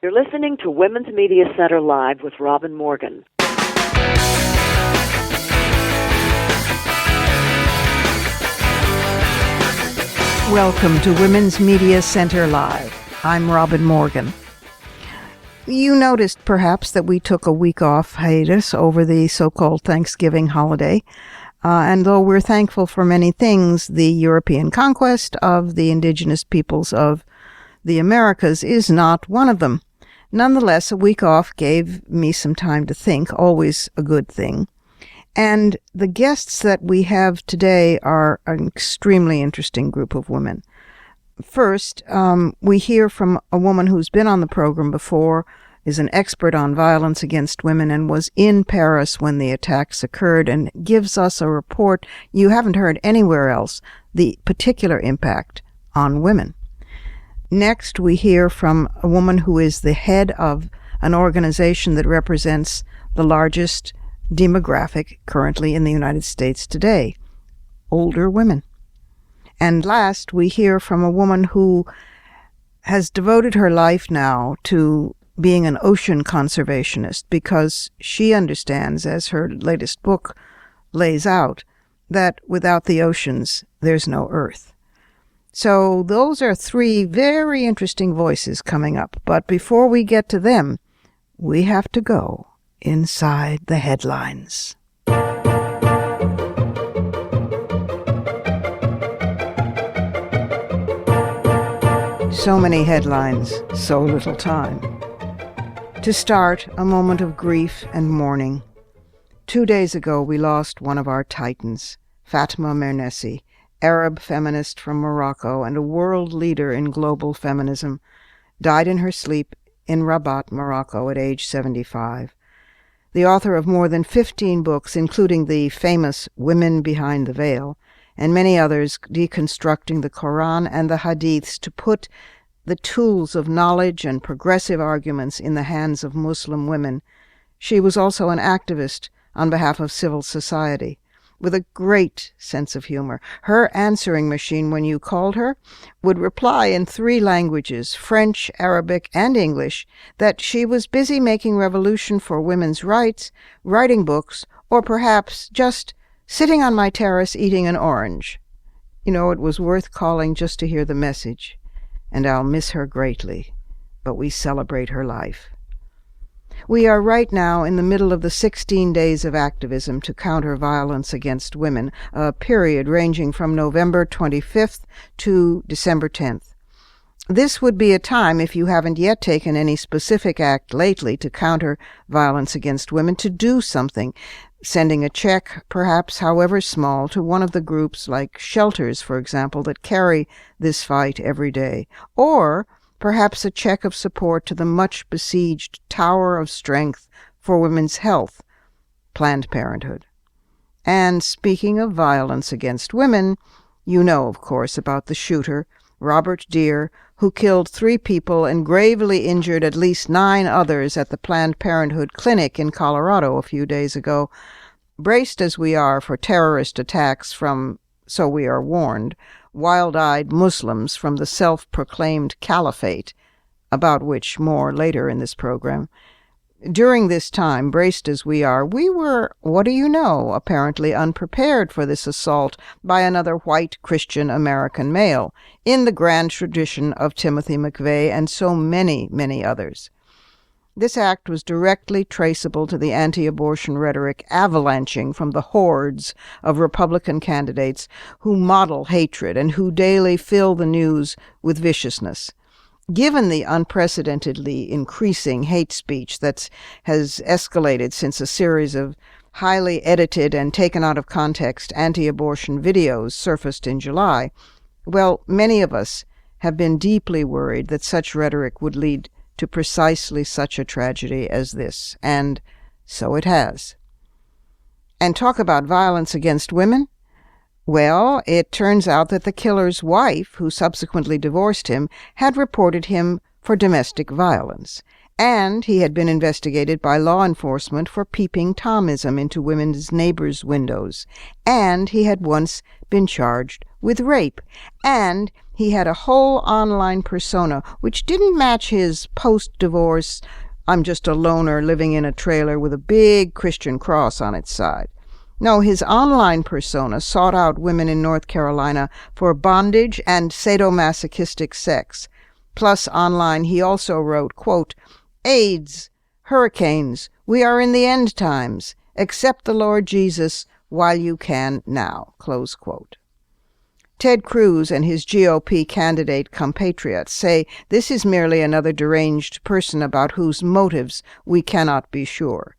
You're listening to Women's Media Center Live with Robin Morgan. Welcome to Women's Media Center Live. I'm Robin Morgan. You noticed perhaps that we took a week off hiatus over the so-called Thanksgiving holiday. And though we're thankful for many things, the European conquest of the indigenous peoples of the Americas is not one of them. Nonetheless, a week off gave me some time to think, always a good thing. And the guests that we have today are an extremely interesting group of women. First, we hear from a woman who's been on the program before, is an expert on violence against women, and was in Paris when the attacks occurred, and gives us a report you haven't heard anywhere else, the particular impact on women. Next, we hear from a woman who is the head of an organization that represents the largest demographic currently in the United States today, older women. And last, we hear from a woman who has devoted her life now to being an ocean conservationist because she understands, as her latest book lays out, that without the oceans, there's no Earth. So those are three very interesting voices coming up. But before we get to them, we have to go inside the headlines. So many headlines, so little time. To start, a moment of grief and mourning. 2 days ago, we lost one of our titans, Fatma Mernissi, Arab feminist from Morocco and a world leader in global feminism, died in her sleep in Rabat, Morocco, at age 75. The author of more than 15 books, including the famous Women Behind the Veil, and many others deconstructing the Quran and the Hadiths to put the tools of knowledge and progressive arguments in the hands of Muslim women. She was also an activist on behalf of civil society, with a great sense of humor. Her answering machine, when you called her, would reply in 3 languages, French, Arabic, and English, that she was busy making revolution for women's rights, writing books, or perhaps just sitting on my terrace eating an orange. You know, it was worth calling just to hear the message. And I'll miss her greatly, but we celebrate her life. We are right now in the middle of the 16 days of activism to counter violence against women, a period ranging from November 25th to December 10th. This would be a time, if you haven't yet taken any specific act lately to counter violence against women, to do something, sending a check, perhaps however small, to one of the groups like shelters, for example, that carry this fight every day, or perhaps a check of support to the much-besieged Tower of Strength for Women's Health, Planned Parenthood. And speaking of violence against women, you know, of course, about the shooter, Robert Deere, who killed 3 people and gravely injured at least 9 others at the Planned Parenthood clinic in Colorado a few days ago. Braced as we are for terrorist attacks from, so we are warned, wild-eyed Muslims from the self-proclaimed caliphate, about which more later in this program. During this time, braced as we are, we were, what do you know, apparently unprepared for this assault by another white Christian American male, in the grand tradition of Timothy McVeigh and so many, many others. This act was directly traceable to the anti-abortion rhetoric avalanching from the hordes of Republican candidates who model hatred and who daily fill the news with viciousness. Given the unprecedentedly increasing hate speech that has escalated since a series of highly edited and taken out of context anti-abortion videos surfaced in July, well, many of us have been deeply worried that such rhetoric would lead to precisely such a tragedy as this, and so it has. And talk about violence against women? Well, it turns out that the killer's wife, who subsequently divorced him, had reported him for domestic violence, and he had been investigated by law enforcement for peeping Tomism into women's neighbors' windows, and he had once been charged with rape, and he had a whole online persona which didn't match his post-divorce, I'm just a loner living in a trailer with a big Christian cross on its side. No, his online persona sought out women in North Carolina for bondage and sadomasochistic sex. Plus, online, he also wrote, quote, AIDS, hurricanes, we are in the end times. Accept the Lord Jesus while you can now, close quote. Ted Cruz and his GOP candidate compatriots say this is merely another deranged person about whose motives we cannot be sure.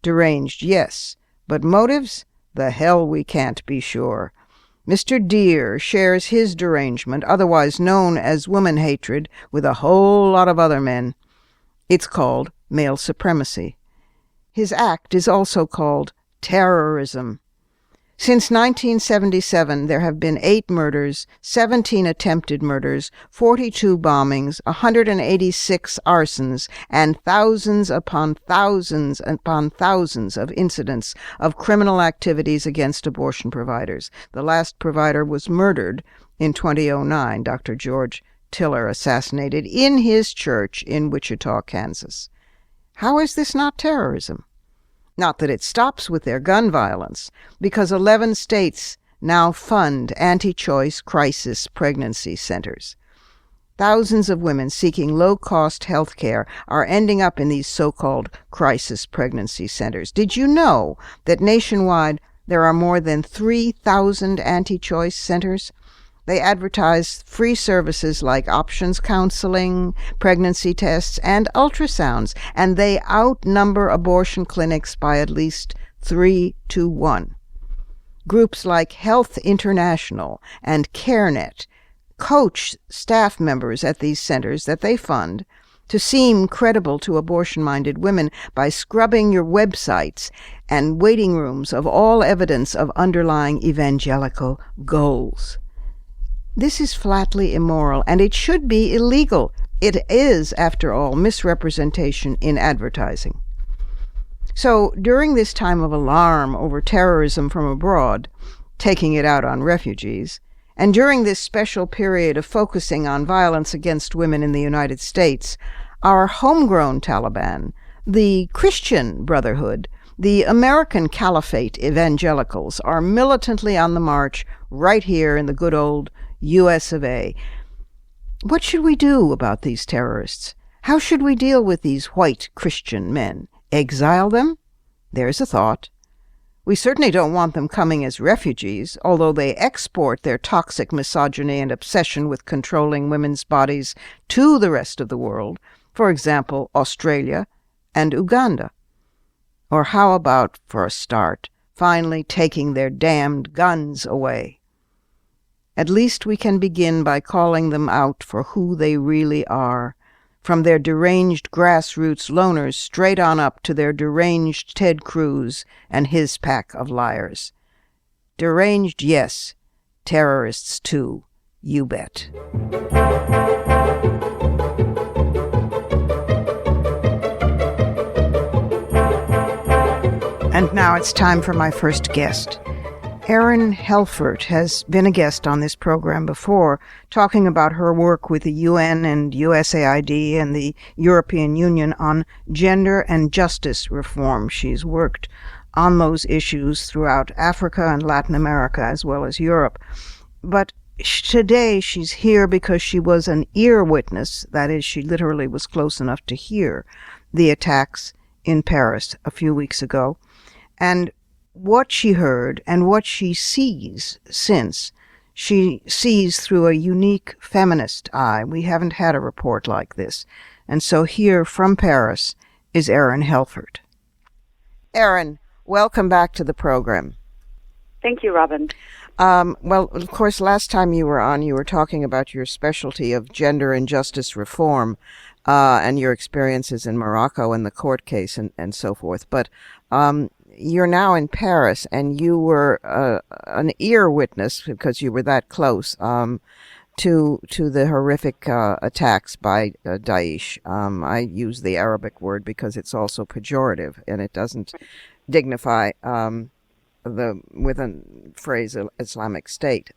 Deranged, yes, but motives? The hell we can't be sure. Mr. Deere shares his derangement, otherwise known as woman hatred, with a whole lot of other men. It's called male supremacy. His act is also called terrorism. Since 1977, there have been 8 murders, 17 attempted murders, 42 bombings, 186 arsons, and thousands upon thousands upon thousands of incidents of criminal activities against abortion providers. The last provider was murdered in 2009, Dr. George Tiller assassinated in his church in Wichita, Kansas. How is this not terrorism? Not that it stops with their gun violence, because 11 states now fund anti-choice crisis pregnancy centers. Thousands of women seeking low-cost health care are ending up in these so-called crisis pregnancy centers. Did you know that nationwide there are more than 3,000 anti-choice centers? They advertise free services like options counseling, pregnancy tests, and ultrasounds, and they outnumber abortion clinics by at least 3 to 1. Groups like Health International and CareNet coach staff members at these centers that they fund to seem credible to abortion-minded women by scrubbing your websites and waiting rooms of all evidence of underlying evangelical goals. This is flatly immoral, and it should be illegal. It is, after all, misrepresentation in advertising. So, during this time of alarm over terrorism from abroad, taking it out on refugees, and during this special period of focusing on violence against women in the United States, our homegrown Taliban, the Christian Brotherhood, the American Caliphate evangelicals are militantly on the march right here in the good old U.S. of A. What should we do about these terrorists? How should we deal with these white Christian men? Exile them? There's a thought. We certainly don't want them coming as refugees, although they export their toxic misogyny and obsession with controlling women's bodies to the rest of the world, for example, Australia and Uganda. Or how about, for a start, finally taking their damned guns away? At least we can begin by calling them out for who they really are, from their deranged grassroots loners straight on up to their deranged Ted Cruz and his pack of liars. Deranged, yes. Terrorists, too. You bet. And now it's time for my first guest. Erin Helfert has been a guest on this program before, talking about her work with the UN and USAID and the European Union on gender and justice reform. She's worked on those issues throughout Africa and Latin America as well as Europe. But today she's here because she was an ear witness, that is, she literally was close enough to hear the attacks in Paris a few weeks ago. And what she heard and what she sees since, she sees through a unique feminist eye. We haven't had a report like this. And so here from Paris is Erin Helfert. Erin, welcome back to the program. Thank you, Robin. Well, of course, last time you were on, you were talking about your specialty of gender and justice reform and your experiences in Morocco and the court case and so forth. But you're now in Paris, and you were an ear witness, because you were that close, to the horrific attacks by Daesh. I use the Arabic word because it's also pejorative, and it doesn't dignify with a phrase Islamic State.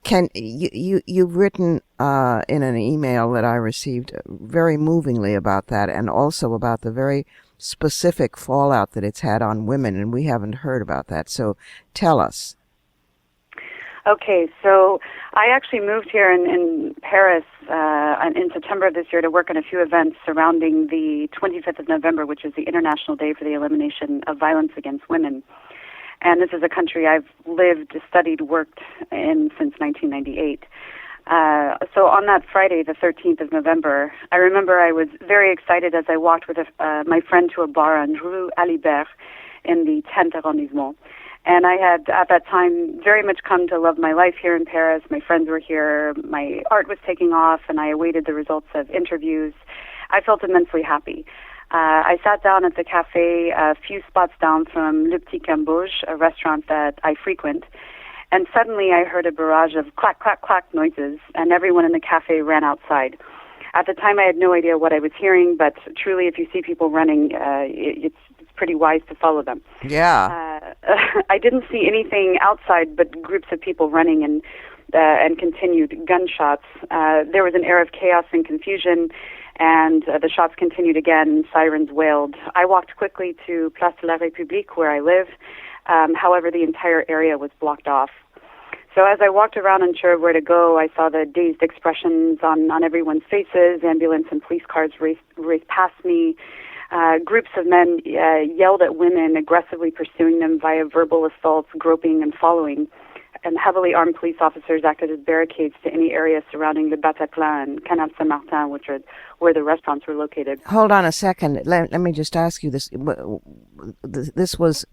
Can you've written in an email that I received very movingly about that, and also about the very specific fallout that it's had on women, and we haven't heard about that. So tell us. Okay, so I actually moved here in Paris in September of this year to work on a few events surrounding the 25th of November, which is the International Day for the Elimination of Violence Against Women. And this is a country I've lived, studied, worked in since 1998. So on that Friday, the 13th of November, I remember I was very excited as I walked with my friend to a bar on Rue Alibert in the 10th arrondissement. And I had, at that time, very much come to love my life here in Paris. My friends were here. My art was taking off, and I awaited the results of interviews. I felt immensely happy. I sat down at the cafe a few spots down from Le Petit Cambouge, a restaurant that I frequent, and suddenly I heard a barrage of clack, clack, clack noises, and everyone in the cafe ran outside. At the time, I had no idea what I was hearing, but truly, if you see people running, it's pretty wise to follow them. Yeah. I didn't see anything outside but groups of people running and continued gunshots. There was an air of chaos and confusion, and the shots continued again, sirens wailed. I walked quickly to Place de la République, where I live. However, the entire area was blocked off. So as I walked around unsure of where to go, I saw the dazed expressions on everyone's faces. Ambulance and police cars raced past me. Groups of men yelled at women, aggressively pursuing them via verbal assaults, groping, and following. And heavily armed police officers acted as barricades to any area surrounding the Bataclan and Canal Saint-Martin, which are where the restaurants were located. Hold on a second. Let me just ask you this. This was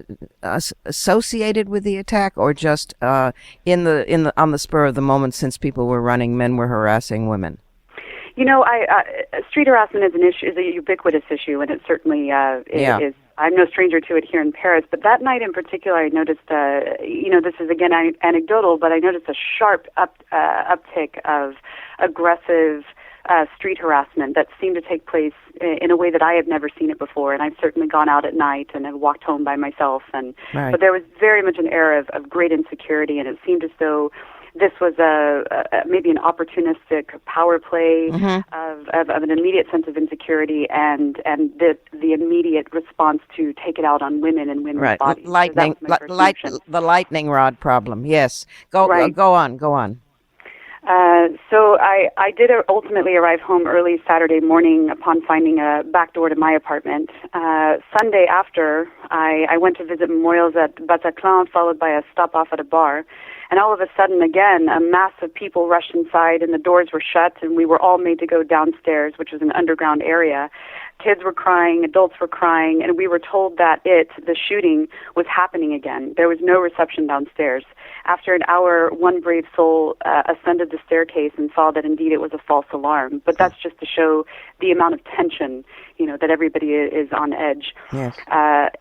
associated with the attack, or just on the spur of the moment, since people were running, men were harassing women? You know, street harassment is a ubiquitous issue, and it certainly is. I'm no stranger to it here in Paris, but that night in particular, I noticed, this is again anecdotal, but I noticed a sharp uptick of aggressive street harassment that seemed to take place in a way that I had never seen it before. And I've certainly gone out at night and have walked home by myself, right. But there was very much an air of great insecurity, and it seemed as though this was maybe an opportunistic power play of an immediate sense of insecurity and the immediate response to take it out on women and women's bodies. The lightning rod problem. Yes. Go on. So I did ultimately arrive home early Saturday morning upon finding a back door to my apartment. Sunday after, I went to visit memorials at Bataclan, followed by a stop off at a bar. And all of a sudden, again, a mass of people rushed inside, and the doors were shut, and we were all made to go downstairs, which was an underground area. Kids were crying, adults were crying, and we were told that the shooting, was happening again. There was no reception downstairs. After an hour, one brave soul ascended the staircase and saw that indeed it was a false alarm. But that's just to show the amount of tension, that everybody is on edge. Yes.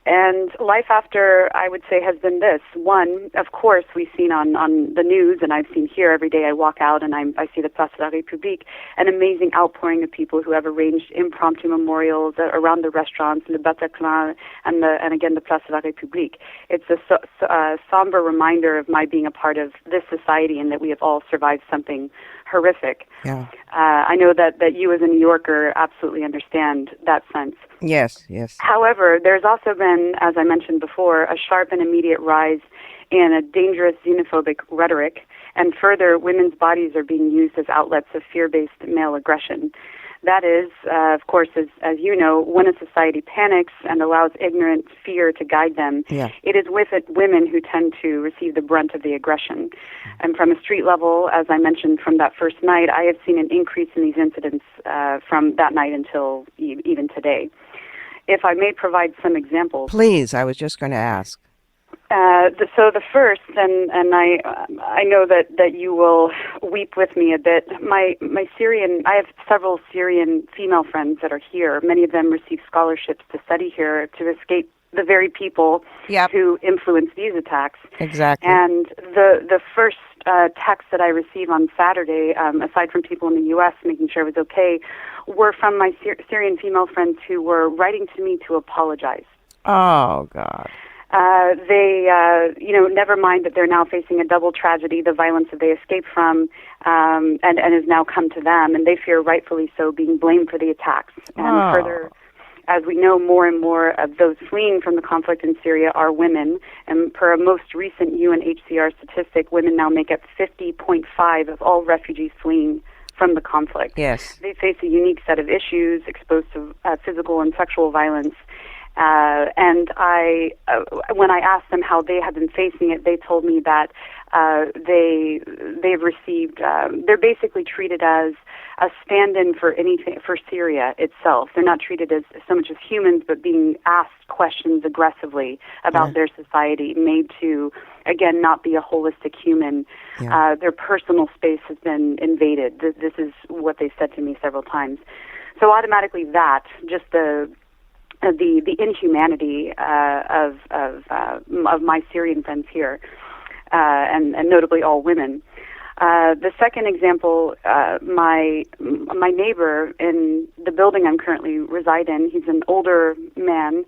And life after, I would say, has been this. One, of course, we've seen on the news, and I've seen here every day I walk out and I see the Place de la République, an amazing outpouring of people who have arranged impromptu memorials around the restaurants, Le Bataclan, and again the Place de la République. It's a somber reminder of my being a part of this society and that we have all survived something horrific. Yeah. I know that you as a New Yorker absolutely understand that sense. Yes. However, there's also been, as I mentioned before, a sharp and immediate rise in a dangerous xenophobic rhetoric, and further, women's bodies are being used as outlets of fear-based male aggression. That is, of course, as you know, when a society panics and allows ignorant fear to guide them, it is with it women who tend to receive the brunt of the aggression. And from a street level, as I mentioned from that first night, I have seen an increase in these incidents from that night until even today. If I may provide some examples. Please, I was just going to ask. So the first, and I know that you will weep with me a bit. My Syrian, I have several Syrian female friends that are here. Many of them receive scholarships to study here to escape the very people who influence these attacks. Exactly. And the first text that I received on Saturday, aside from people in the U.S. making sure it was okay, were from my Syrian female friends who were writing to me to apologize. Oh, God. Never mind that they're now facing a double tragedy, the violence that they escaped from, and has now come to them, and they fear, rightfully so, being blamed for the attacks. And further, as we know, more and more of those fleeing from the conflict in Syria are women, and per a most recent UNHCR statistic, women now make up 50.5 of all refugees fleeing from the conflict. Yes. They face a unique set of issues, exposed to physical and sexual violence. And when I asked them how they have been facing it, they told me that they've received. They're basically treated as a stand-in for Syria itself. They're not treated as so much as humans, but being asked questions aggressively about their society, made to, again, not be a holistic human. Yeah. Their personal space has been invaded. This is what they said to me several times. So automatically, just the inhumanity of my Syrian friends here, and notably all women. The second example, my neighbor in the building I'm currently reside in, he's an older man,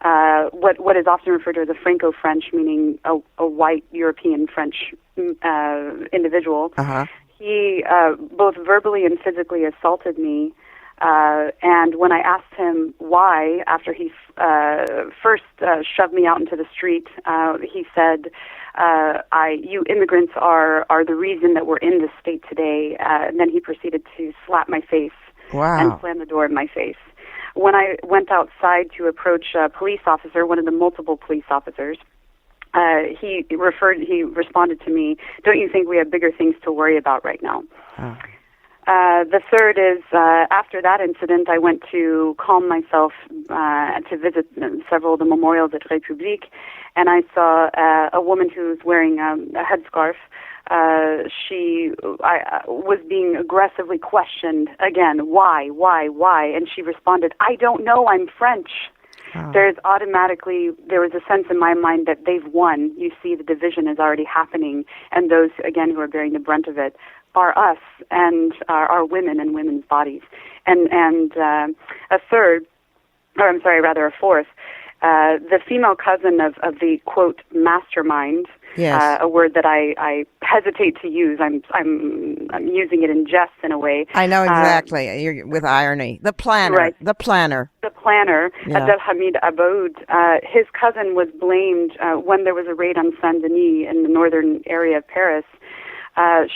what is often referred to as a Franco-French, meaning a white European French individual. Uh-huh. He both verbally and physically assaulted me. And when I asked him why, after he first shoved me out into the street, he said, "You immigrants are the reason that we're in this state today." And then he proceeded to slap my face and slam the door in my face. When I went outside to approach a police officer, one of the multiple police officers, he responded to me, "Don't you think we have bigger things to worry about right now?" Oh. The third is, after that incident, I went to calm myself to visit several of the memorials at République, and I saw a woman who was wearing a headscarf. She was being aggressively questioned again, why? And she responded, "I don't know, I'm French." Oh. There was a sense in my mind that they've won. You see, the division is already happening, and those, again, who are bearing the brunt of it are us and are women and women's bodies. And a fourth, the female cousin of the, quote, mastermind, yes. A word that I hesitate to use. I'm using it in jest in a way. I know exactly. You're with irony. The planner. Right. The planner. The planner, Abdelhamid Aboud, his cousin was blamed when there was a raid on Saint-Denis in the northern area of Paris.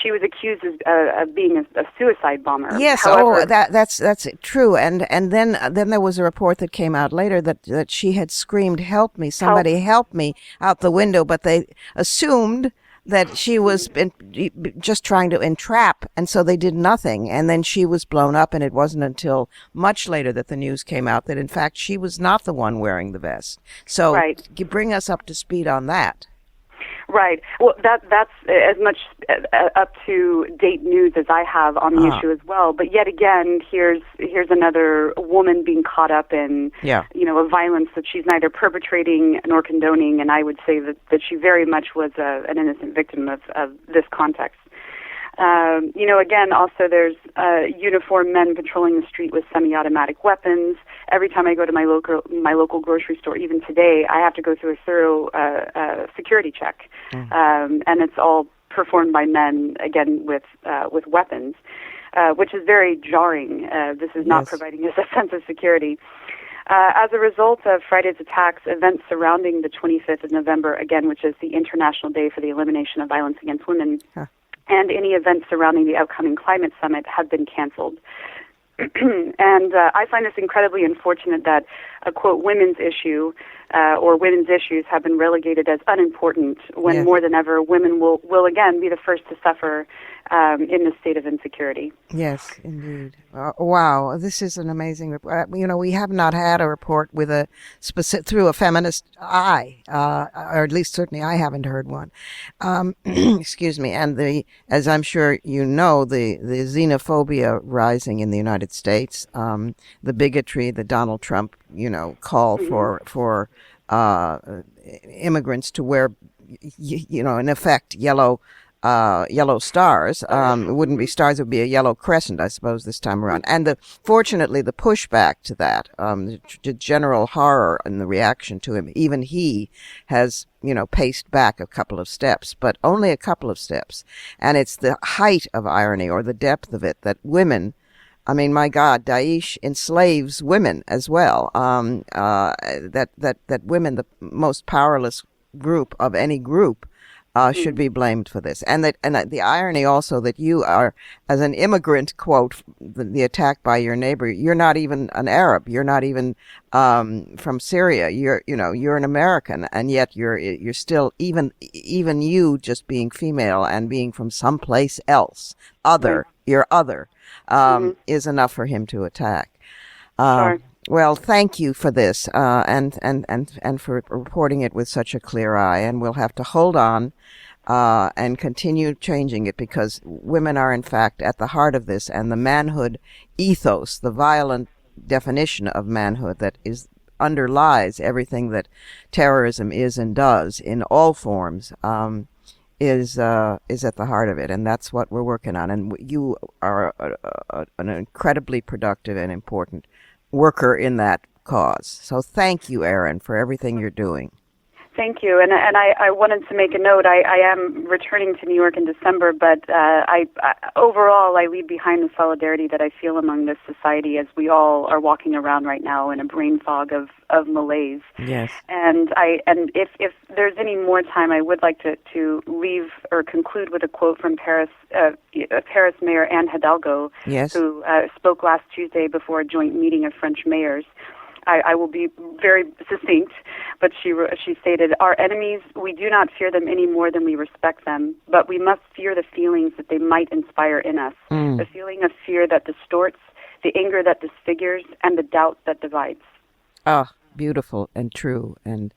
She was accused of being a suicide bomber. Yes, however, that's true. And then there was a report that came out later that she had screamed, "Help me! Somebody help me!" out the window. But they assumed that she was just trying to entrap, and so they did nothing. And then she was blown up, and it wasn't until much later that the news came out that in fact she was not the one wearing the vest. So you bring us up to speed on that. Right. Well, that's as much up-to-date news as I have on the issue as well. But yet again, here's another woman being caught up in, a violence that she's neither perpetrating nor condoning, and I would say that she very much was an innocent victim of this context. Again, also there's uniformed men patrolling the street with semi-automatic weapons. Every time I go to my local grocery store, even today, I have to go through a thorough security check, and it's all performed by men, again with weapons, which is very jarring. This is not providing us a sense of security. As a result of Friday's attacks, events surrounding the 25th of November, again, which is the International Day for the Elimination of Violence Against Women, and any events surrounding the upcoming climate summit have been canceled. And I find this incredibly unfortunate that a, quote, women's issue or women's issues have been relegated as unimportant when more than ever women will again be the first to suffer in this state of insecurity. Yes, indeed. Wow, this is an amazing report. We have not had a report with a through a feminist eye, or at least certainly I haven't heard one. Excuse me. And as I'm sure you know, the xenophobia rising in the United States, the bigotry, the Donald Trump, call for immigrants to wear, in effect, yellow yellow stars. It wouldn't be stars, it would be a yellow crescent, I suppose, this time around. And fortunately, the pushback to that, the general horror and the reaction to him, even he has, paced back a couple of steps, but only a couple of steps. And it's the height of irony, or the depth of it, that women, I mean, my God, Daesh enslaves women as well. That women, the most powerless group of any group, should be blamed for this. And the irony also that you are, as an immigrant, quote, the attack by your neighbor, you're not even an Arab, you're not even from Syria, you're an American, and yet you're still, even you just being female and being from someplace else, you're other, is enough for him to attack. Sure. Well, thank you for this, and for reporting it with such a clear eye. And we'll have to hold on and continue changing it, because women are, in fact, at the heart of this, and the manhood ethos, the violent definition of manhood that underlies everything that terrorism is and does in all forms, is at the heart of it, and that's what we're working on. And you are an incredibly productive and important worker in that cause. So thank you, Erin, for everything you're doing. Thank you. And I wanted to make a note. I am returning to New York in December, but overall, I leave behind the solidarity that I feel among this society as we all are walking around right now in a brain fog of malaise. Yes. And if there's any more time, I would like to leave or conclude with a quote from Paris Mayor Anne Hidalgo, yes, who spoke last Tuesday before a joint meeting of French mayors. I will be very succinct, but she stated, "Our enemies, we do not fear them any more than we respect them, but we must fear the feelings that they might inspire in us, the feeling of fear that distorts, the anger that disfigures, and the doubt that divides." Ah, beautiful and true, and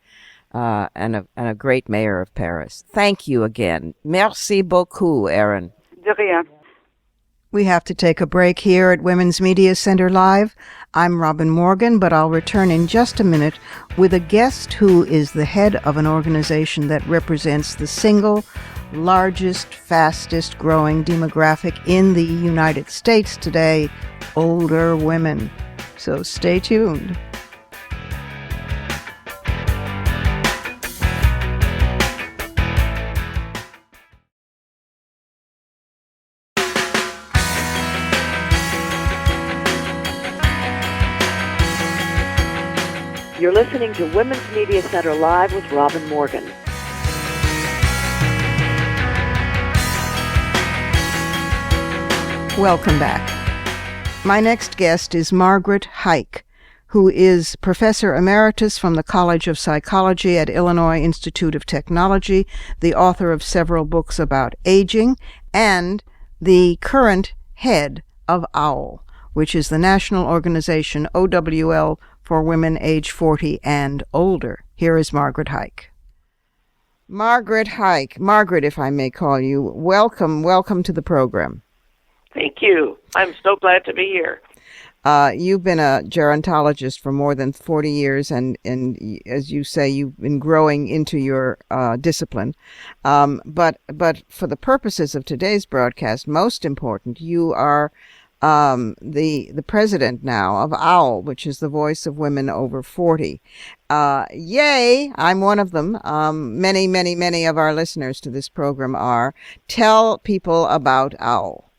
a great mayor of Paris. Thank you again. Merci beaucoup, Erin. De rien. We have to take a break here at Women's Media Center Live. I'm Robin Morgan, but I'll return in just a minute with a guest who is the head of an organization that represents the single largest, fastest growing demographic in the United States today, older women. So stay tuned. You're listening to Women's Media Center Live with Robin Morgan. Welcome back. My next guest is Margaret Huyck, who is Professor Emeritus from the College of Psychology at Illinois Institute of Technology, the author of several books about aging, and the current head of OWL, which is the national organization, OWL, for women age 40 and older. Here is Margaret Huyck. Margaret Huyck, Margaret, if I may call you, welcome to the program. Thank you. I'm so glad to be here. You've been a gerontologist for more than 40 years, and as you say, you've been growing into your discipline. But for the purposes of today's broadcast, most important, you are the president now of OWL, which is the voice of women over 40. Yay! I'm one of them. Many of our listeners to this program are. Tell people about OWL.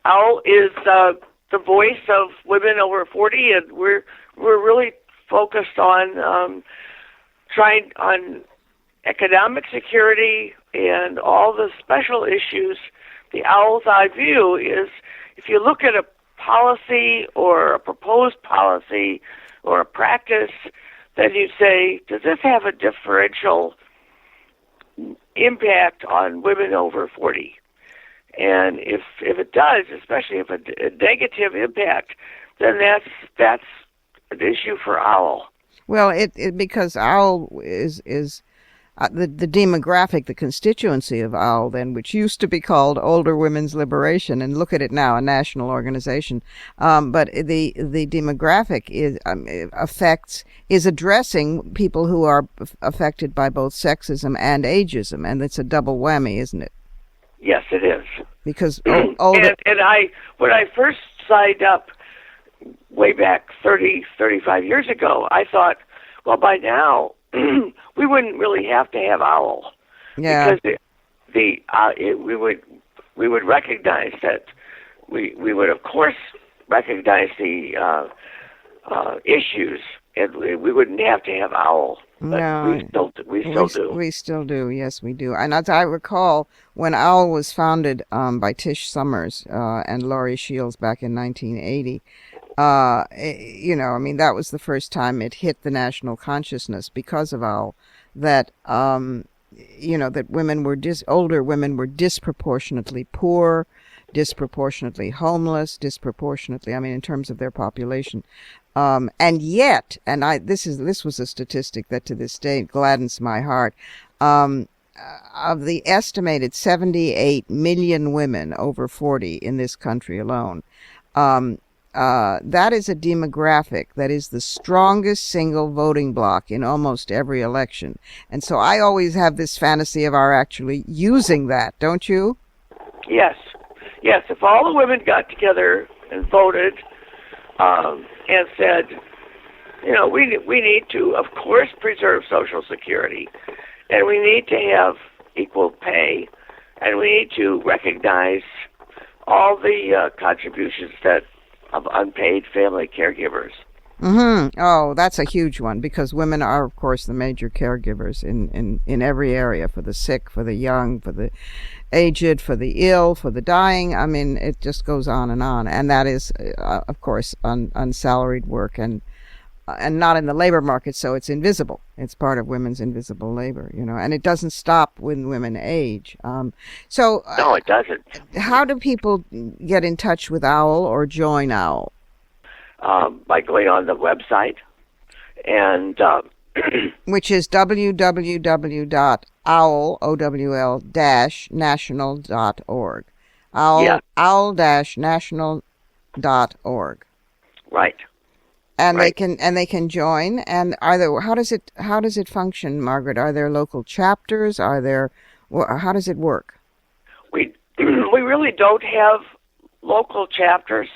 OWL is the voice of women over 40, and we're really focused on trying on economic security and all the special issues. The OWL's eye view is, if you look at a policy or a proposed policy or a practice, then you say, does this have a differential impact on women over 40? And if it does, especially if a negative impact, then that's an issue for OWL. Well, it because OWL is the demographic, the constituency of OWL then, which used to be called Older Women's Liberation, and look at it now, a national organization. But the demographic is addressing people who are affected by both sexism and ageism, and it's a double whammy, isn't it? Yes, it is. Because older... When I first signed up way back 35 years ago, I thought, well, by now, we wouldn't really have to have OWL. Yeah. Because we would recognize that we would, of course, recognize the issues, and we wouldn't have to have OWL. But we still do. We still do, yes, we do. And as I recall, when OWL was founded by Tish Summers and Laurie Shields back in 1980, that was the first time it hit the national consciousness because of OWL, that, that older women were disproportionately poor, disproportionately homeless, in terms of their population. And yet, this was a statistic that to this day gladdens my heart, of the estimated 78 million women over 40 in this country alone, that is a demographic that is the strongest single voting bloc in almost every election. And so I always have this fantasy of our actually using that, don't you? Yes. Yes, if all the women got together and voted and said, we need to, of course, preserve Social Security, and we need to have equal pay, and we need to recognize all the contributions of unpaid family caregivers. Mm-hmm. Oh, that's a huge one, because women are, of course, the major caregivers in every area, for the sick, for the young, for the aged, for the ill, for the dying. It just goes on. And that is, of course, unsalaried work and not in the labor market, so it's invisible. It's part of women's invisible labor, and it doesn't stop when women age. No, it doesn't. How do people get in touch with OWL or join OWL? By going on the website, and which is www.owl-national.org. owl-national.org. Right. And right. they can join. And how does it function, Margaret? Are there local chapters? How does it work? We really don't have local chapters.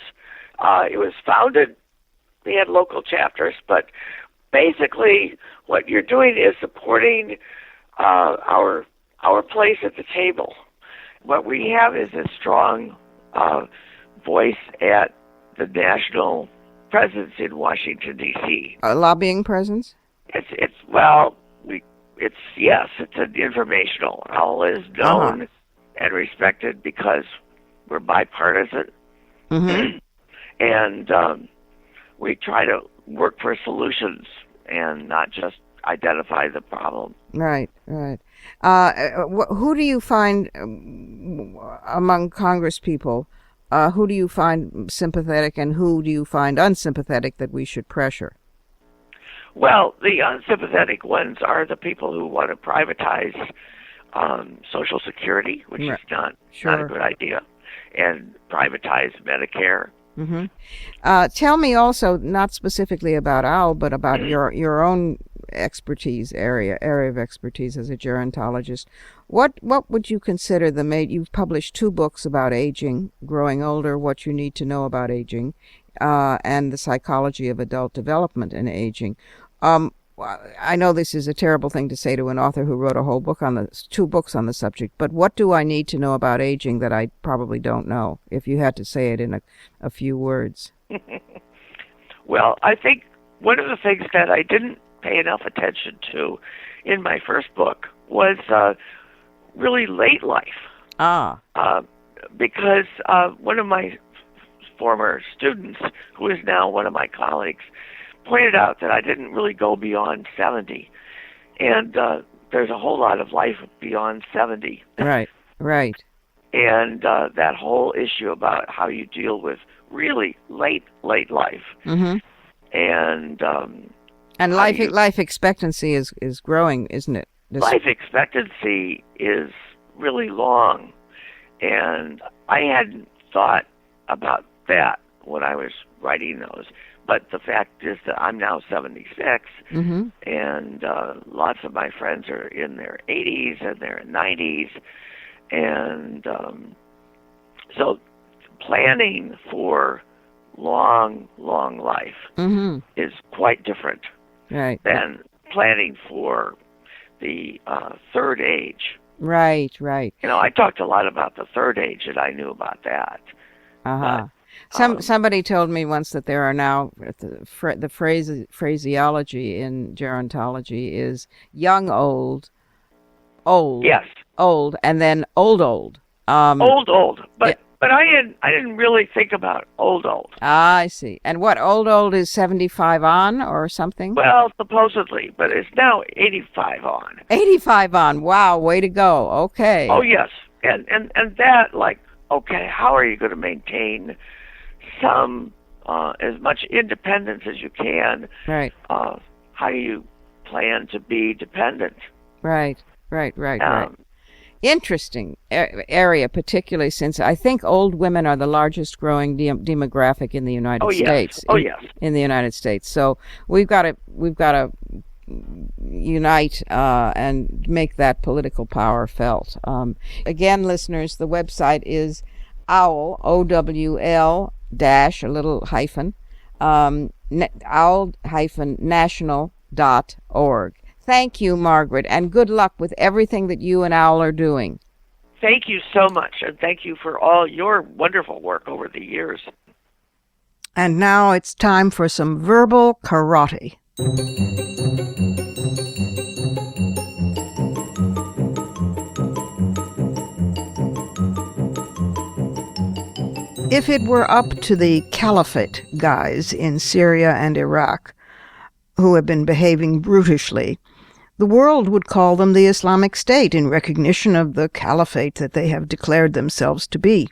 It was founded, we had local chapters, but basically what you're doing is supporting our place at the table. What we have is a strong voice at the national presence in Washington, D.C. A lobbying presence? It's an informational. OWL is known and respected because we're bipartisan. Mm-hmm. And we try to work for solutions and not just identify the problem. Right. Who do you find among Congress people, who do you find sympathetic and who do you find unsympathetic that we should pressure? Well, the unsympathetic ones are the people who want to privatize Social Security, which is not a good idea, and privatize Medicare. Mm-hmm. Tell me also, not specifically about OWL, but about your own area of expertise as a gerontologist. What would you consider you've published 2 books about aging, Growing Older, What You Need to Know About Aging, and The Psychology of Adult Development in Aging. I know this is a terrible thing to say to an author who wrote 2 books on the subject, but what do I need to know about aging that I probably don't know, if you had to say it in a few words? Well, I think one of the things that I didn't pay enough attention to in my first book was really late life. Because one of my former students, who is now one of my colleagues, pointed out that I didn't really go beyond 70. And there's a whole lot of life beyond 70. Right. And that whole issue about how you deal with really late life. Mm-hmm. And life expectancy is growing, isn't it? Life expectancy is really long. And I hadn't thought about that when I was writing those. But the fact is that I'm now 76, mm-hmm. and lots of my friends are in their 80s and their 90s, And so planning for long life is quite different than planning for the third age. Right. I talked a lot about the third age, and I knew about that. Somebody told me once that there are now the phraseology in gerontology is young, old, yes, old, and then old. Old, but I didn't really think about old. I see. And what old is 75 on or something? Well, supposedly, but it's now 85 on. 85 on. Wow, way to go. Okay. Oh yes, and that, like, okay, how are you going to maintain some as much independence as you can? Right. How do you plan to be dependent? Right. Interesting area, particularly since I think old women are the largest growing demographic in the United States. In the United States. So we've got to unite and make that political power felt. Again, listeners, the website is OWL, OWL dash, a little hyphen, owl-national.org. Thank you, Margaret, and good luck with everything that you and OWL are doing. Thank you so much, and thank you for all your wonderful work over the years. And now it's time for some verbal karate. If it were up to the caliphate guys in Syria and Iraq, who have been behaving brutishly, the world would call them the Islamic State in recognition of the caliphate that they have declared themselves to be.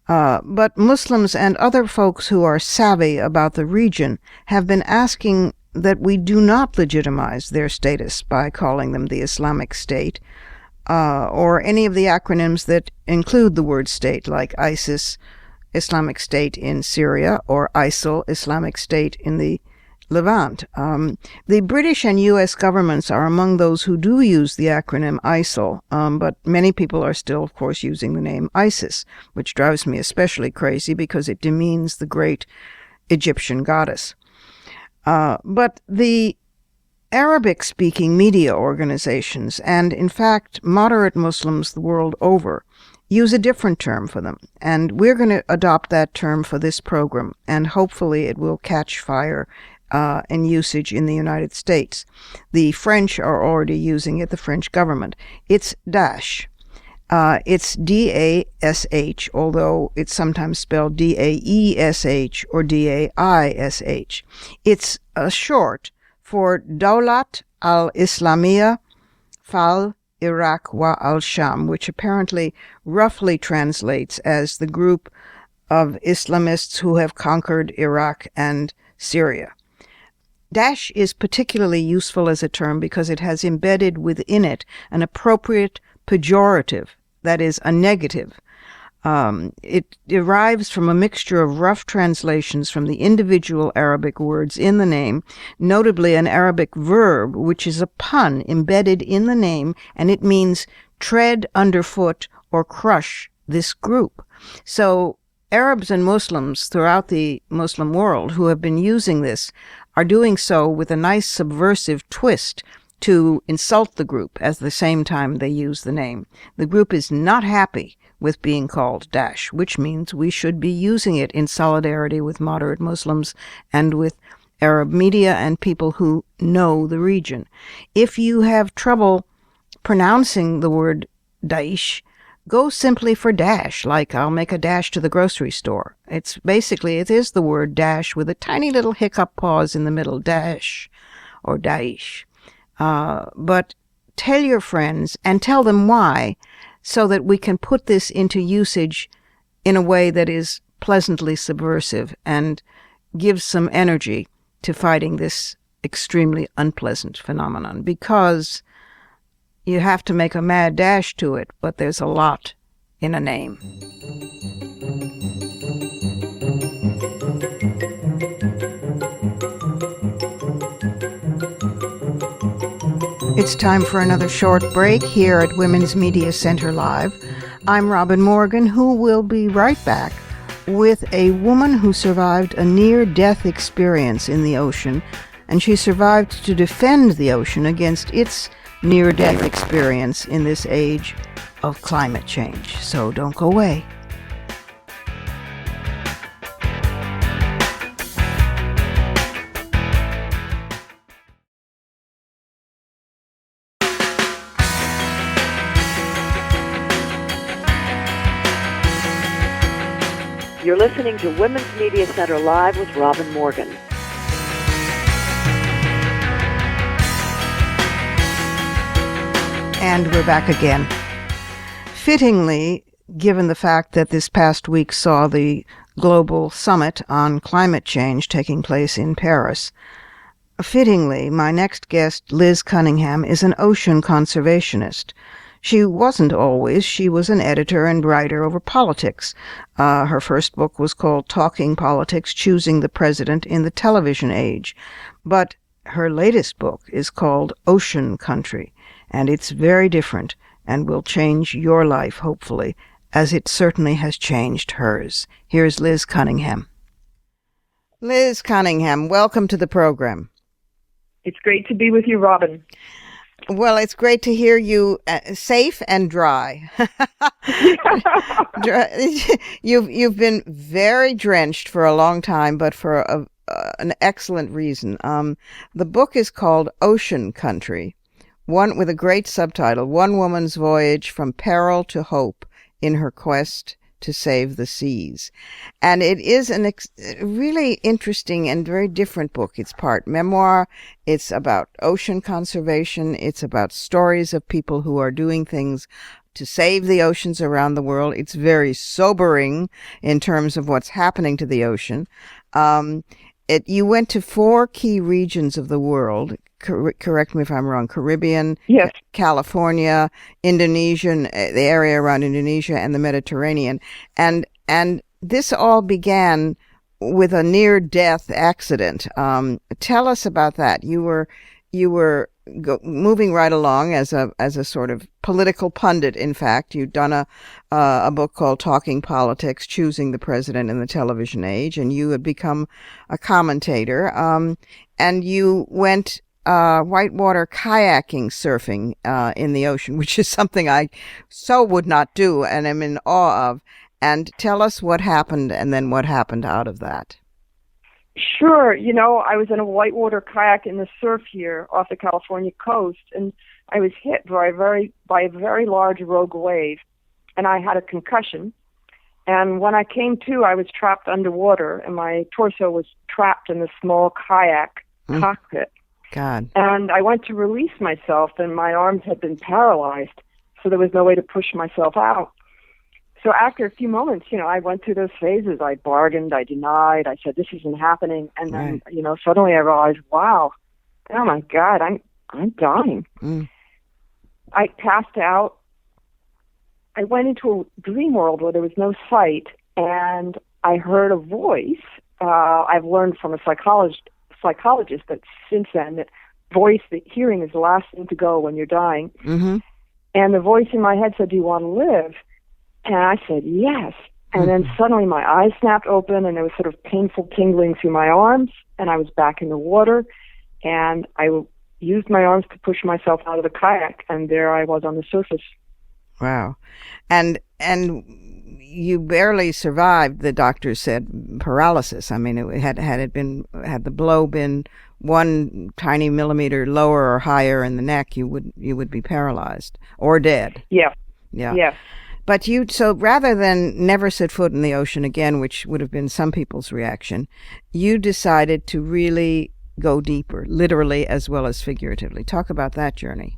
But Muslims and other folks who are savvy about the region have been asking that we do not legitimize their status by calling them the Islamic State, or any of the acronyms that include the word state, like ISIS, Islamic State in Syria, or ISIL, Islamic State in the Levant. The British and U.S. governments are among those who do use the acronym ISIL, but many people are still, of course, using the name ISIS, which drives me especially crazy because it demeans the great Egyptian goddess. But the Arabic-speaking media organizations, and in fact moderate Muslims the world over, use a different term for them, and we're going to adopt that term for this program, and hopefully it will catch fire and usage in the United States. The French are already using it, the French government. It's Daesh. It's D-A-S-H, although it's sometimes spelled D-A-E-S-H or D-A-I-S-H. It's a short for Dawlat al-Islamiyya fal Iraq wa al-Sham, which apparently roughly translates as the group of Islamists who have conquered Iraq and Syria. Daesh is particularly useful as a term because it has embedded within it an appropriate pejorative, that is, a negative. It derives from a mixture of rough translations from the individual Arabic words in the name, notably an Arabic verb, which is a pun embedded in the name, and it means tread underfoot or crush this group. So Arabs and Muslims throughout the Muslim world who have been using this are doing so with a nice subversive twist to insult the group at the same time they use the name. The group is not happy with being called Daesh, which means we should be using it in solidarity with moderate Muslims and with Arab media and people who know the region. If you have trouble pronouncing the word Daesh, go simply for dash, like I'll make a dash to the grocery store. It is the word dash with a tiny little hiccup pause in the middle, dash or Daesh. But tell your friends and tell them why, so that we can put this into usage in a way that is pleasantly subversive and gives some energy to fighting this extremely unpleasant phenomenon, because you have to make a mad dash to it, but there's a lot in a name. It's time for another short break here at Women's Media Center Live. I'm Robin Morgan, who will be right back with a woman who survived a near-death experience in the ocean, and she survived to defend the ocean against its near-death experience in this age of climate change. So don't go away. You're listening to Women's Media Center Live with Robin Morgan. And we're back again. Fittingly, given the fact that this past week saw the global summit on climate change taking place in Paris, fittingly, my next guest, Liz Cunningham, is an ocean conservationist. She wasn't always. She was an editor and writer over politics. Her first book was called Talking Politics, Choosing the President in the Television Age. But her latest book is called Ocean Country, and it's very different and will change your life, hopefully, as it certainly has changed hers. Here's Liz Cunningham. Liz Cunningham, welcome to the program. It's great to be with you, Robin. Well, it's great to hear you safe and dry. You've been very drenched for a long time, but for an excellent reason. The book is called Ocean Country, one with a great subtitle, One Woman's Voyage from Peril to Hope in Her Quest to Save the Seas. And it is a really interesting and very different book. It's part memoir. It's about ocean conservation. It's about stories of people who are doing things to save the oceans around the world. It's very sobering in terms of what's happening to the ocean. You went to 4 key regions of the world. Correct me if I'm wrong. Caribbean, yes. California, Indonesian, the area around Indonesia, and the Mediterranean. And this all began with a near-death accident. Tell us about that. You were moving right along as a sort of political pundit. In fact, you'd done a book called Talking Politics, Choosing the President in the Television Age, and you had become a commentator. And you went whitewater kayaking, surfing in the ocean, which is something I so would not do and am in awe of. And tell us what happened and then what happened out of that. Sure. I was in a whitewater kayak in the surf here off the California coast, and I was hit by a very large rogue wave, and I had a concussion. And when I came to, I was trapped underwater, and my torso was trapped in the small kayak cockpit. God. And I went to release myself, and my arms had been paralyzed, so there was no way to push myself out. So after a few moments, I went through those phases. I bargained, I denied, I said, this isn't happening. And then, suddenly I realized, wow, oh my God, I'm dying. I passed out. I went into a dream world where there was no sight, and I heard a voice. I've learned from a psychologist that since then, that hearing is the last thing to go when you're dying. Mm-hmm. And the voice in my head said, do you want to live? And I said, yes. And then suddenly my eyes snapped open, and there was sort of painful tingling through my arms, and I was back in the water, and I used my arms to push myself out of the kayak, and there I was on the surface. Wow. And you barely survived, the doctors said, paralysis. I mean, had the blow been 1 tiny millimeter lower or higher in the neck, you would be paralyzed or dead. Yeah. But so rather than never set foot in the ocean again, which would have been some people's reaction, you decided to really go deeper, literally as well as figuratively. Talk about that journey.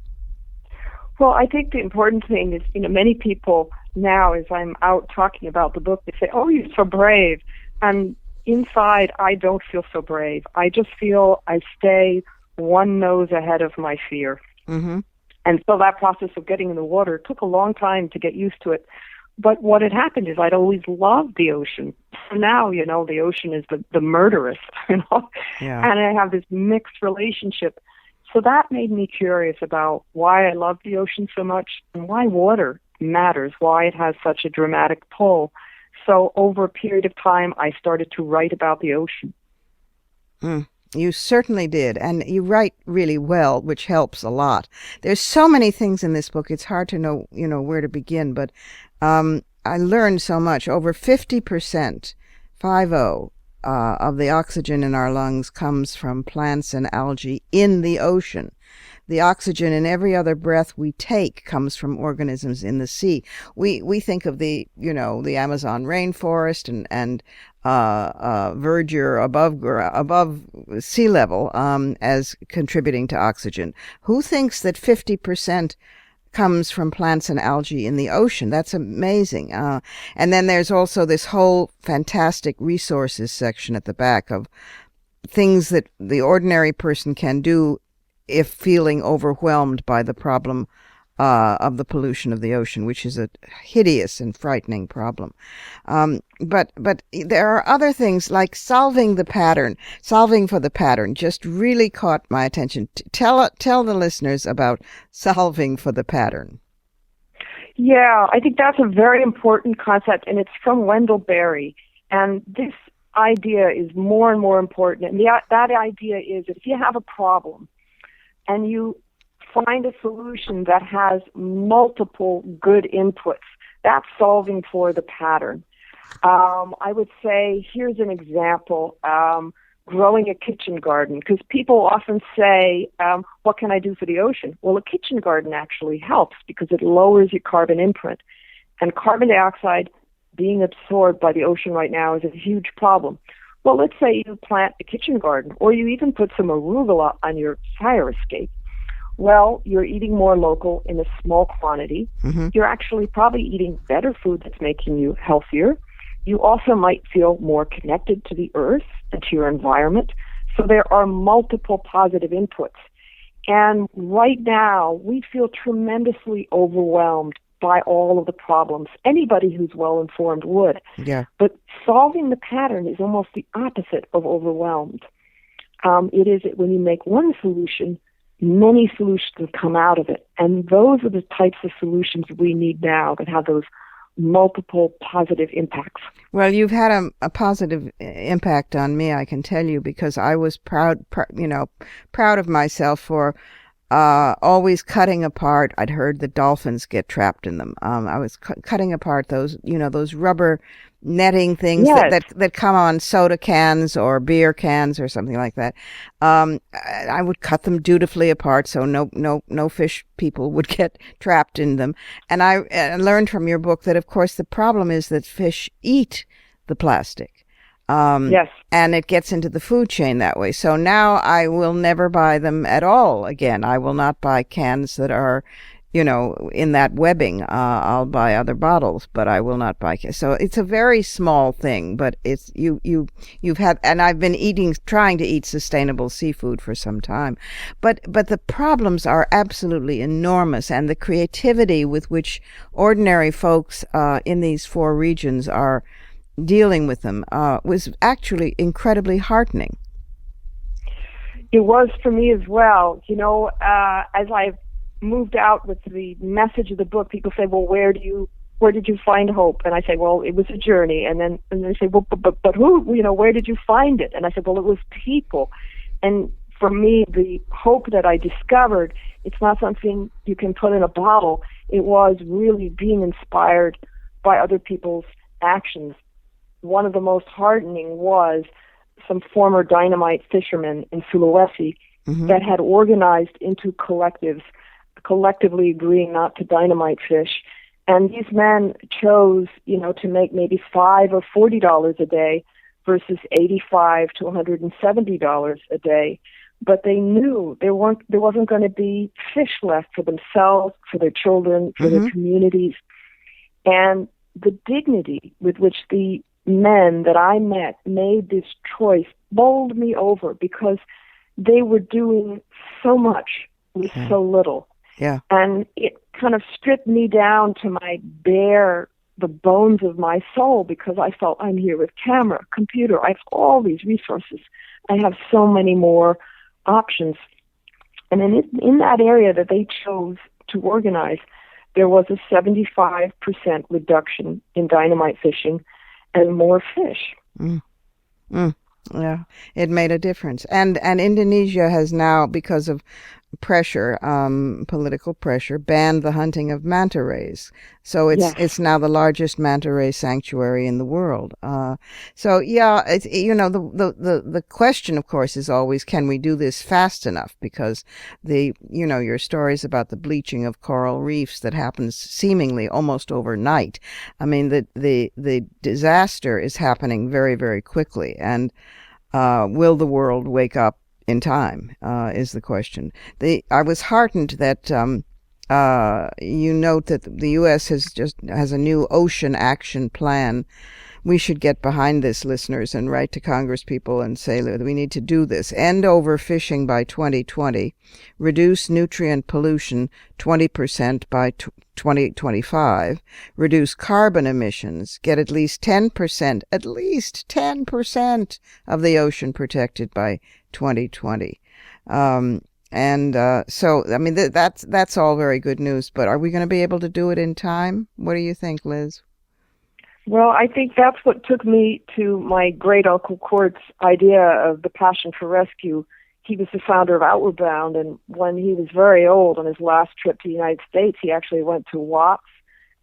Well, I think the important thing is, many people now, as I'm out talking about the book, they say, oh, you're so brave. And inside, I don't feel so brave. I just feel I stay one nose ahead of my fear. Mm-hmm. And so that process of getting in the water took a long time to get used to it. But what had happened is I'd always loved the ocean. So now, the ocean is the murderess, Yeah. And I have this mixed relationship. So that made me curious about why I love the ocean so much and why water. matters, why it has such a dramatic pull. So over a period of time, I started to write about the ocean. You certainly did, and you write really well, which helps a lot. There's so many things in this book; it's hard to know, where to begin. But I learned so much. Over 50%, 50, of the oxygen in our lungs comes from plants and algae in the ocean. The oxygen in every other breath we take comes from organisms in the sea. We think of the Amazon rainforest and verdure above sea level as contributing to oxygen. Who thinks that 50% comes from plants and algae in the ocean? That's amazing. And then there's also this whole fantastic resources section at the back of things that the ordinary person can do if feeling overwhelmed by the problem of the pollution of the ocean, which is a hideous and frightening problem. But there are other things like solving for the pattern just really caught my attention. Tell the listeners about solving for the pattern. Yeah, I think that's a very important concept, and it's from Wendell Berry. And this idea is more and more important. And that idea is if you have a problem and you find a solution that has multiple good inputs, that's solving for the pattern. I would say, here's an example, growing a kitchen garden, because people often say, what can I do for the ocean? Well, a kitchen garden actually helps because it lowers your carbon imprint. And carbon dioxide being absorbed by the ocean right now is a huge problem. Well, let's say you plant a kitchen garden, or you even put some arugula on your fire escape. Well, you're eating more local in a small quantity. Mm-hmm. You're actually probably eating better food that's making you healthier. You also might feel more connected to the earth and to your environment. So there are multiple positive inputs. And right now, we feel tremendously overwhelmed by all of the problems. Anybody who's well-informed would. Yeah. But solving the pattern is almost the opposite of overwhelmed. It is when you make one solution, many solutions come out of it. And those are the types of solutions we need now that have those multiple positive impacts. Well, you've had a positive impact on me, I can tell you, because I was proud of myself for always cutting apart. I'd heard the dolphins get trapped in them. I was cutting apart those rubber netting things that come on soda cans or beer cans or something like that. I would cut them dutifully apart so no fish people would get trapped in them. And I learned from your book that, of course, the problem is that fish eat the plastic. Yes. And it gets into the food chain that way. So now I will never buy them at all again. I will not buy cans that are, in that webbing. I'll buy other bottles, but I will not buy cans. So it's a very small thing, but it's you've had, and I've been trying to eat sustainable seafood for some time. But the problems are absolutely enormous, and the creativity with which ordinary folks in these 4 regions are dealing with them was actually incredibly heartening. It was for me as well. As I've moved out with the message of the book, people say, well, where did you find hope? And I say, well, it was a journey. And then they say, well, but who, where did you find it? And I said, well, it was people. And for me, the hope that I discovered, it's not something you can put in a bottle. It was really being inspired by other people's actions. One of the most heartening was some former dynamite fishermen in Sulawesi mm-hmm. that had organized into collectives, collectively agreeing not to dynamite fish. And these men chose, to make maybe $5 or $40 a day versus $85 to $170 a day. But they knew there wasn't going to be fish left for themselves, for their children, for mm-hmm. their communities. And the dignity with which the men that I met made this choice bowled me over because they were doing so much with so little. Yeah. And it kind of stripped me down to the bones of my soul, because I felt I'm here with camera, computer. I have all these resources. I have so many more options. And in that area that they chose to organize, there was a 75% reduction in dynamite fishing and more fish. Mm. Mm. Yeah, it made a difference. And Indonesia has now, because of pressure, political pressure, banned the hunting of manta rays. So it's now the largest manta ray sanctuary in the world. So yeah, the question, of course, is always, can we do this fast enough? Because your stories about the bleaching of coral reefs that happens seemingly almost overnight. I mean, the disaster is happening very, very quickly, and will the world wake up in time, is the question. I was heartened that you note that the U.S. has a new ocean action plan. We should get behind this, listeners, and write to Congress people and say that we need to do this. End overfishing by 2020, reduce nutrient pollution 20% by 2025, reduce carbon emissions, get at least 10% of the ocean protected by 2020. So, I mean, that's all very good news, but are we going to be able to do it in time? What do you think, Liz? Well, I think that's what took me to my great Uncle Court's idea of the passion for rescue. He was the founder of Outward Bound, and when he was very old on his last trip to the United States, he actually went to Watts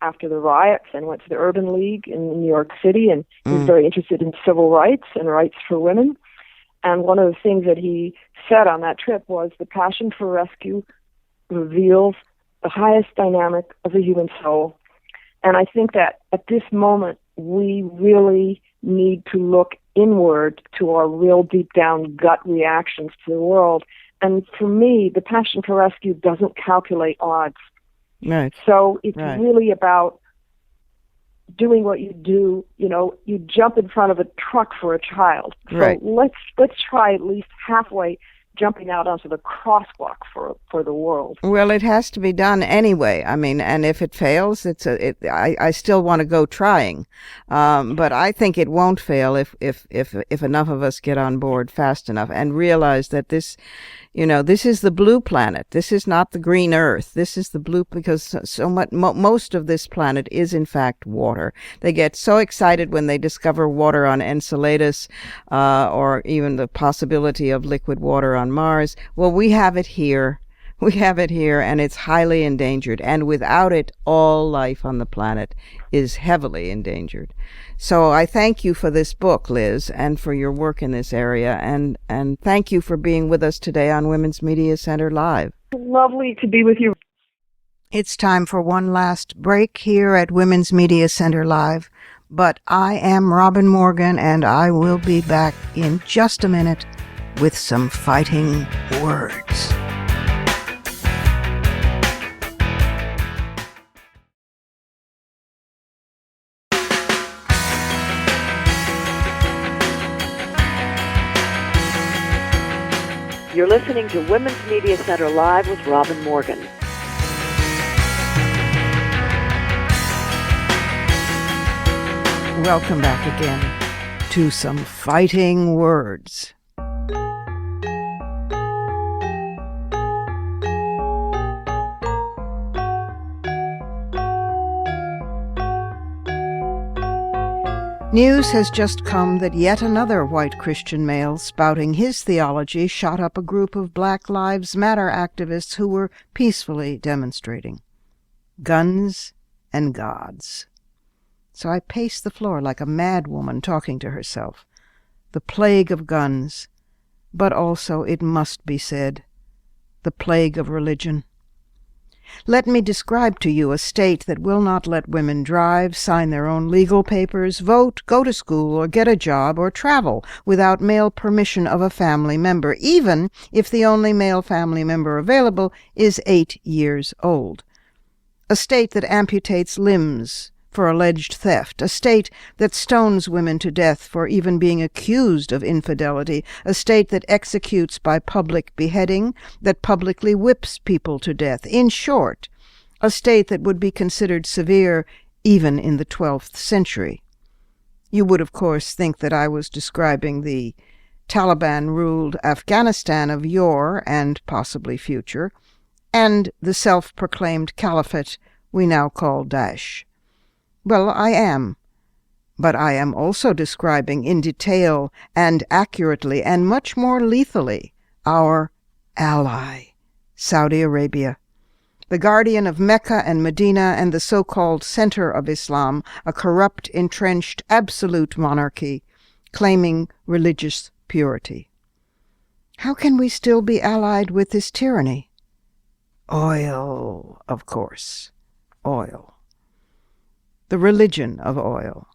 after the riots and went to the Urban League in New York City, and he was very interested in civil rights and rights for women. And one of the things that he said on that trip was the passion for rescue reveals the highest dynamic of the human soul. And I think that at this moment, we really need to look inward to our real deep down gut reactions to the world. And for me, the passion for rescue doesn't calculate odds. Right. So it's really about doing what you do. You jump in front of a truck for a child. So let's try at least halfway jumping out onto the crosswalk for the world. Well, it has to be done anyway. I mean, and if it fails, I still want to go trying, but I think it won't fail if enough of us get on board fast enough and realize that this is the blue planet. This is not the green Earth. This is the blue, because so much, most of this planet is in fact water. They get so excited when they discover water on Enceladus, or even the possibility of liquid water on Mars. Well, we have it here. We have it here, and it's highly endangered. And without it, all life on the planet is heavily endangered. So I thank you for this book, Liz, and for your work in this area. And thank you for being with us today on Women's Media Center Live. Lovely to be with you. It's time for one last break here at Women's Media Center Live. But I am Robin Morgan, and I will be back in just a minute with some fighting words. You're listening to Women's Media Center Live with Robin Morgan. Welcome back again to some fighting words. News has just come that yet another white Christian male spouting his theology shot up a group of Black Lives Matter activists who were peacefully demonstrating. Guns and gods. So I paced the floor like a mad woman talking to herself. The plague of guns, but also, it must be said, the plague of religion. Let me describe to you a state that will not let women drive, sign their own legal papers, vote, go to school, or get a job, or travel without male permission of a family member, even if the only male family member available is 8 years old. A state that amputates limbs for alleged theft, a state that stones women to death for even being accused of infidelity, a state that executes by public beheading, that publicly whips people to death. In short, a state that would be considered severe even in the 12th century. You would, of course, think that I was describing the Taliban-ruled Afghanistan of yore and possibly future, and the self-proclaimed caliphate we now call Daesh. Well, I am. But I am also describing in detail and accurately and much more lethally our ally, Saudi Arabia, the guardian of Mecca and Medina and the so-called center of Islam, a corrupt, entrenched, absolute monarchy, claiming religious purity. How can we still be allied with this tyranny? Oil, of course. Oil. The religion of oil.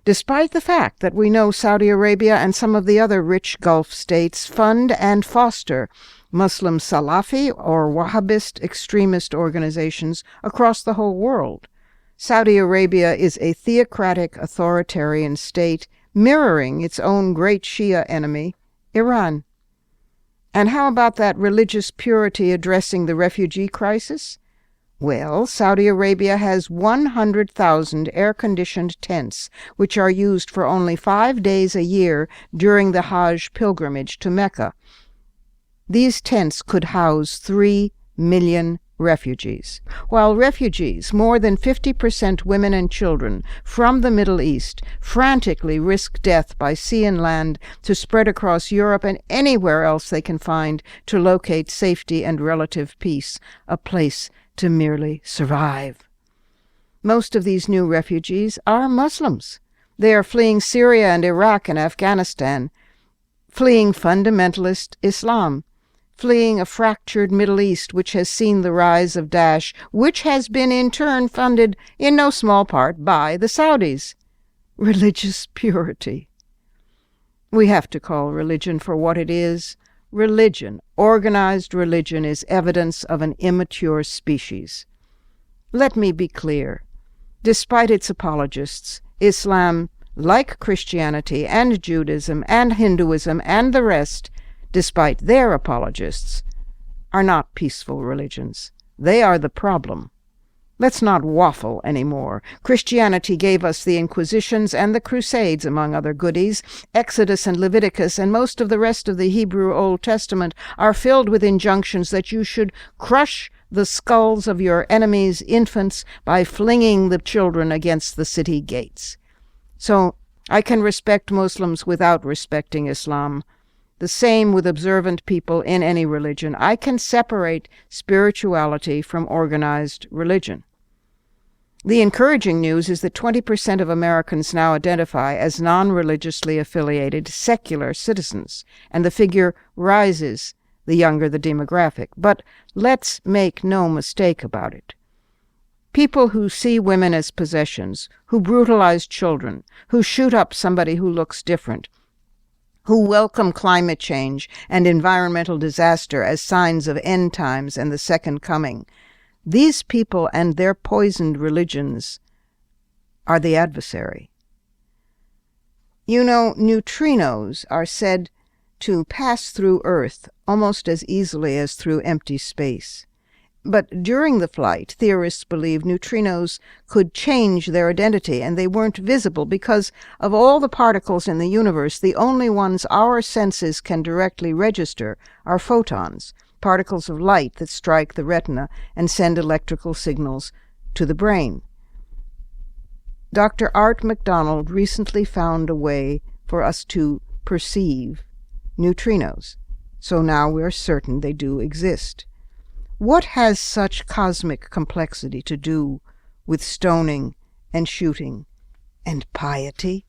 Despite the fact that we know Saudi Arabia and some of the other rich Gulf states fund and foster Muslim Salafi or Wahhabist extremist organizations across the whole world. Saudi Arabia is a theocratic authoritarian state mirroring its own great Shia enemy, Iran. And how about that religious purity addressing the refugee crisis? Well, Saudi Arabia has 100,000 air-conditioned tents, which are used for only 5 days a year during the Hajj pilgrimage to Mecca. These tents could house 3 million refugees. While refugees, more than 50% women and children, from the Middle East, frantically risk death by sea and land to spread across Europe and anywhere else they can find to locate safety and relative peace, a place to merely survive. Most of these new refugees are Muslims. They are fleeing Syria and Iraq and Afghanistan, fleeing fundamentalist Islam, fleeing a fractured Middle East which has seen the rise of Daesh, which has been in turn funded in no small part by the Saudis. Religious purity. We have to call religion for what it is. Religion, organized religion, is evidence of an immature species. Let me be clear. Despite its apologists, Islam, like Christianity and Judaism and Hinduism and the rest, despite their apologists, are not peaceful religions. They are the problem. Let's not waffle anymore. Christianity gave us the Inquisitions and the Crusades, among other goodies. Exodus and Leviticus and most of the rest of the Hebrew Old Testament are filled with injunctions that you should crush the skulls of your enemies' infants by flinging the children against the city gates. So I can respect Muslims without respecting Islam. The same with observant people in any religion. I can separate spirituality from organized religion. The encouraging news is that 20% of Americans now identify as non-religiously affiliated secular citizens, and the figure rises the younger the demographic. But let's make no mistake about it. People who see women as possessions, who brutalize children, who shoot up somebody who looks different, who welcome climate change and environmental disaster as signs of end times and the second coming, these people and their poisoned religions are the adversary. You know, neutrinos are said to pass through Earth almost as easily as through empty space. But during the flight, theorists believe neutrinos could change their identity, and they weren't visible because of all the particles in the universe. The only ones our senses can directly register are photons, particles of light that strike the retina and send electrical signals to the brain. Dr. Art MacDonald recently found a way for us to perceive neutrinos, so now we're certain they do exist. What has such cosmic complexity to do with stoning and shooting and piety?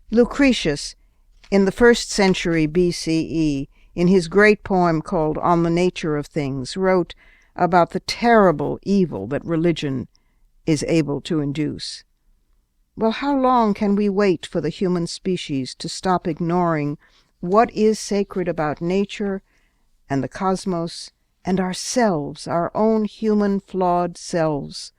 Lucretius, in the 1st century BCE, in his great poem called On the Nature of Things, wrote about the terrible evil that religion is able to induce. Well, how long can we wait for the human species to stop ignoring what is sacred about nature and the cosmos and ourselves, our own human flawed selves?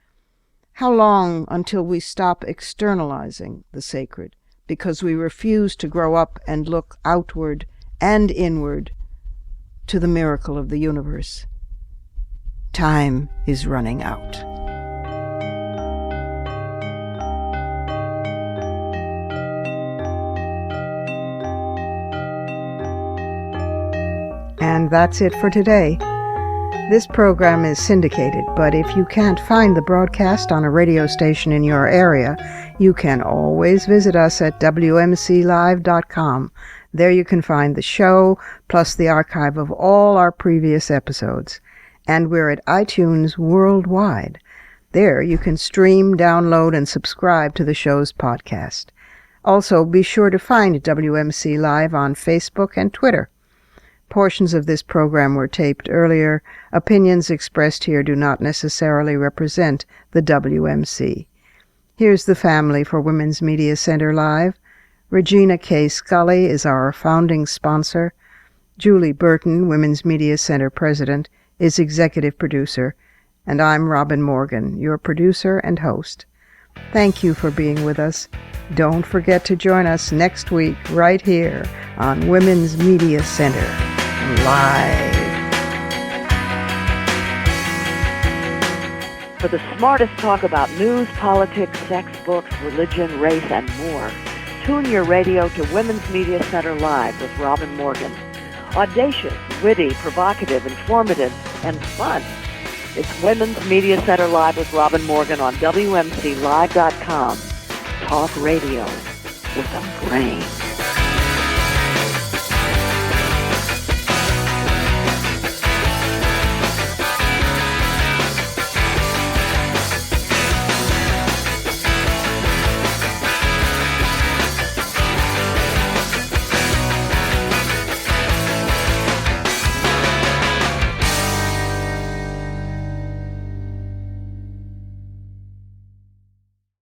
How long until we stop externalizing the sacred because we refuse to grow up and look outward and inward to the miracle of the universe? Time is running out. And that's it for today. This program is syndicated, but if you can't find the broadcast on a radio station in your area, you can always visit us at WMClive.com. There you can find the show, plus the archive of all our previous episodes. And we're at iTunes worldwide. There you can stream, download, and subscribe to the show's podcast. Also, be sure to find WMC Live on Facebook and Twitter. Portions of this program were taped earlier. Opinions expressed here do not necessarily represent the WMC. Here's the family for Women's Media Center Live. Regina K. Scully is our founding sponsor. Julie Burton, Women's Media Center President, is executive producer. And I'm Robin Morgan, your producer and host. Thank you for being with us. Don't forget to join us next week right here on Women's Media Center Live. For the smartest talk about news, politics, sex, books, religion, race, and more, tune your radio to Women's Media Center Live with Robin Morgan. Audacious, witty, provocative, informative, and fun. It's Women's Media Center Live with Robin Morgan on WMCLive.com. Talk radio with a brain.